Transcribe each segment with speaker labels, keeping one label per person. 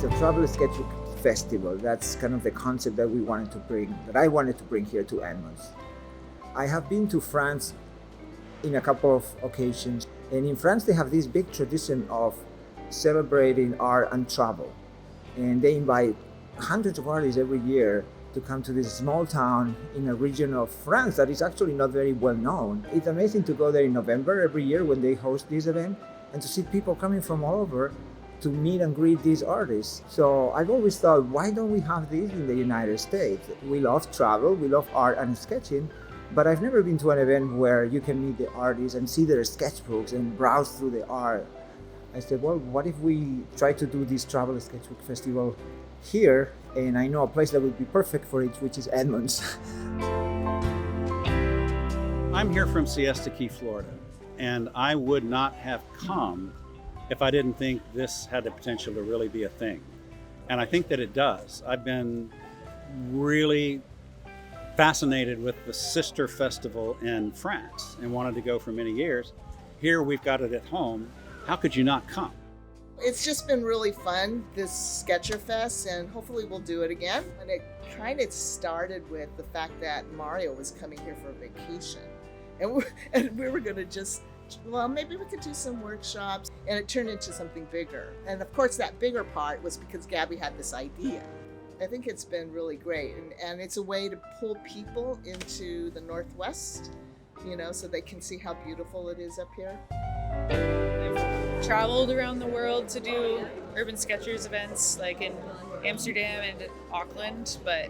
Speaker 1: It's a travel sketchbook festival. That's kind of the concept that I wanted to bring here to Edmonds. I have been to France in a couple of occasions, and in France they have this big tradition of celebrating art and travel, and they invite hundreds of artists every year to come to this small town in a region of France that is actually not very well known. It's amazing to go there in November every year when they host this event and to see people coming from all over to meet and greet these artists. So I've always thought, why don't we have this in the United States? We love travel, we love art and sketching, but I've never been to an event where you can meet the artists and see their sketchbooks and browse through the art. I said, well, what if we try to do this travel sketchbook festival here? And I know a place that would be perfect for it, which is Edmonds.
Speaker 2: I'm here from Siesta Key, Florida, and I would not have come if I didn't think this had the potential to really be a thing. And I think that it does. I've been really fascinated with the sister festival in France and wanted to go for many years. Here we've got it at home. How could you not come?
Speaker 3: It's just been really fun, this Sketcher Fest, and hopefully we'll do it again. And it kind of started with the fact that Mario was coming here for a vacation. And we were going to just, well, maybe we could do some workshops, and it turned into something bigger. And of course, that bigger part was because Gabby had this idea. I think it's been really great, and it's a way to pull people into the Northwest, so they can see how beautiful it is up here.
Speaker 4: I've traveled around the world to do Urban Sketchers events, like in Amsterdam and Auckland, but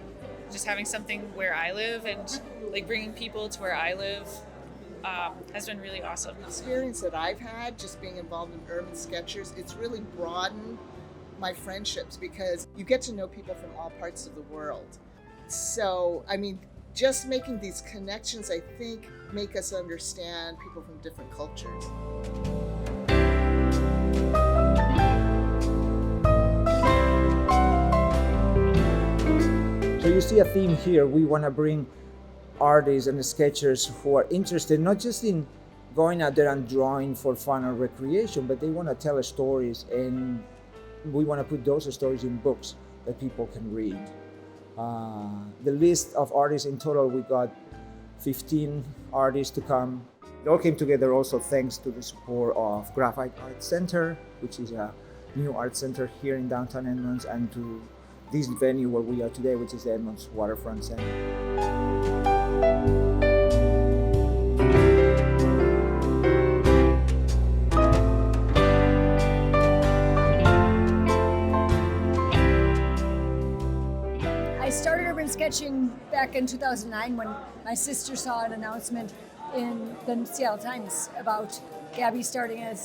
Speaker 4: just having something where I live and like bringing people to where I live has been really awesome.
Speaker 3: The experience that I've had just being involved in Urban Sketchers, it's really broadened my friendships because you get to know people from all parts of the world. So, just making these connections, I think, make us understand people from different cultures.
Speaker 1: So you see a theme here. We want to bring artists and sketchers who are interested not just in going out there and drawing for fun or recreation, but they want to tell stories, and we want to put those stories in books that people can read. The list of artists in total, we got 15 artists to come. It all came together also thanks to the support of Graphite Art Center, which is a new art center here in downtown Edmonds, and to this venue where we are today, which is the Edmonds Waterfront Center.
Speaker 5: I started urban sketching back in 2009 when my sister saw an announcement in the Seattle Times about Gabby starting a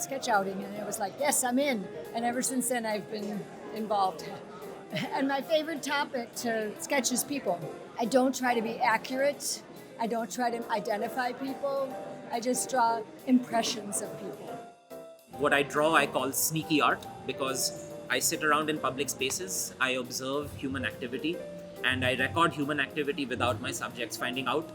Speaker 5: sketch outing, and it was like, yes, I'm in. And ever since then, I've been involved. And my favorite topic to sketch is people. I don't try to be accurate. I don't try to identify people. I just draw impressions of people.
Speaker 6: What I draw, I call sneaky art, because I sit around in public spaces, I observe human activity, and I record human activity without my subjects finding out.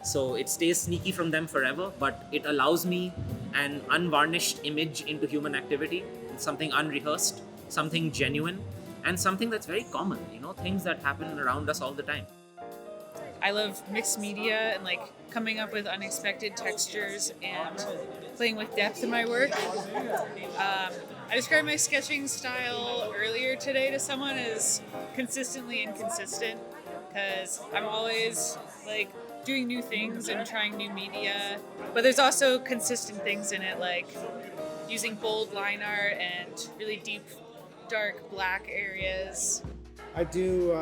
Speaker 6: So it stays sneaky from them forever, but it allows me an unvarnished image into human activity. It's something unrehearsed, something genuine, and something that's very common, things that happen around us all the time.
Speaker 4: I love mixed media and like coming up with unexpected textures and playing with depth in my work. I described my sketching style earlier today to someone as consistently inconsistent, because I'm always like doing new things and trying new media, but there's also consistent things in it, like using bold line art and really deep, dark black areas.
Speaker 7: I do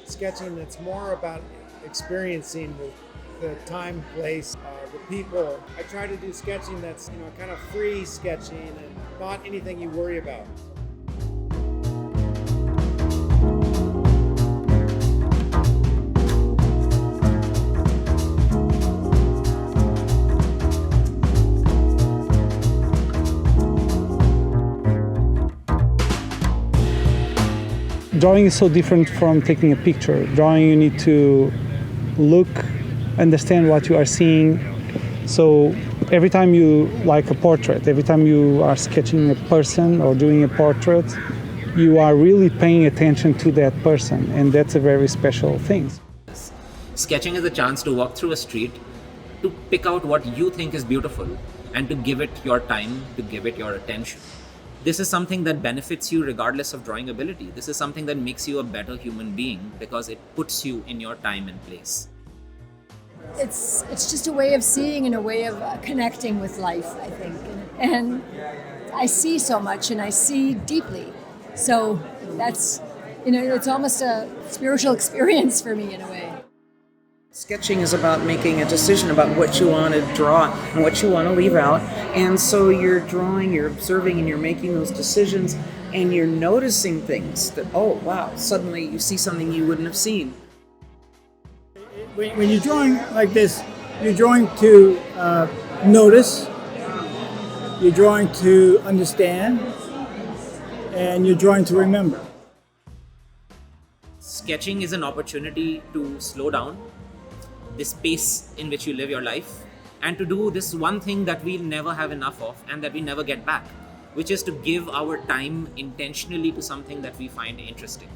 Speaker 7: sketching that's more about experiencing the time, place, the people. I try to do sketching that's kind of free sketching and not anything you worry about.
Speaker 8: Drawing is so different from taking a picture. Drawing, you need to look, understand what you are seeing. So every time you like a portrait, every time you are sketching a person or doing a portrait, you are really paying attention to that person, and that's a very special thing.
Speaker 6: Sketching is a chance to walk through a street, to pick out what you think is beautiful, and to give it your time, to give it your attention. This is something that benefits you regardless of drawing ability. This is something that makes you a better human being because it puts you in your time and place.
Speaker 5: It's just a way of seeing and a way of connecting with life, I think. And I see so much and I see deeply. So that's, it's almost a spiritual experience for me in a way.
Speaker 9: Sketching is about making a decision about what you want to draw and what you want to leave out. And so you're drawing, you're observing, and you're making those decisions, and you're noticing things that, oh, wow, suddenly you see something you wouldn't have seen.
Speaker 10: When you're drawing like this, you're drawing to notice, you're drawing to understand, and you're drawing to remember.
Speaker 6: Sketching is an opportunity to slow down this pace in which you live your life, and to do this one thing that we'll never have enough of and that we never get back, which is to give our time intentionally to something that we find interesting.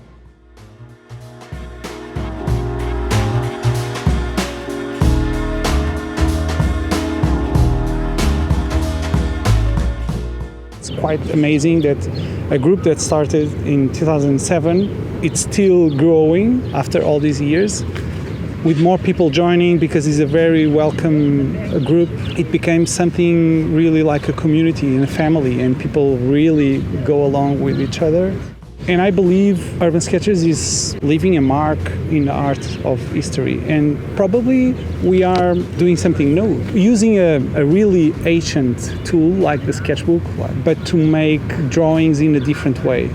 Speaker 8: It's quite amazing that a group that started in 2007, it's still growing after all these years, with more people joining because it's a very welcome group. It became something really like a community and a family, and people really go along with each other. And I believe Urban Sketchers is leaving a mark in the art of history, and probably we are doing something new, using a really ancient tool like the sketchbook, but to make drawings in a different way.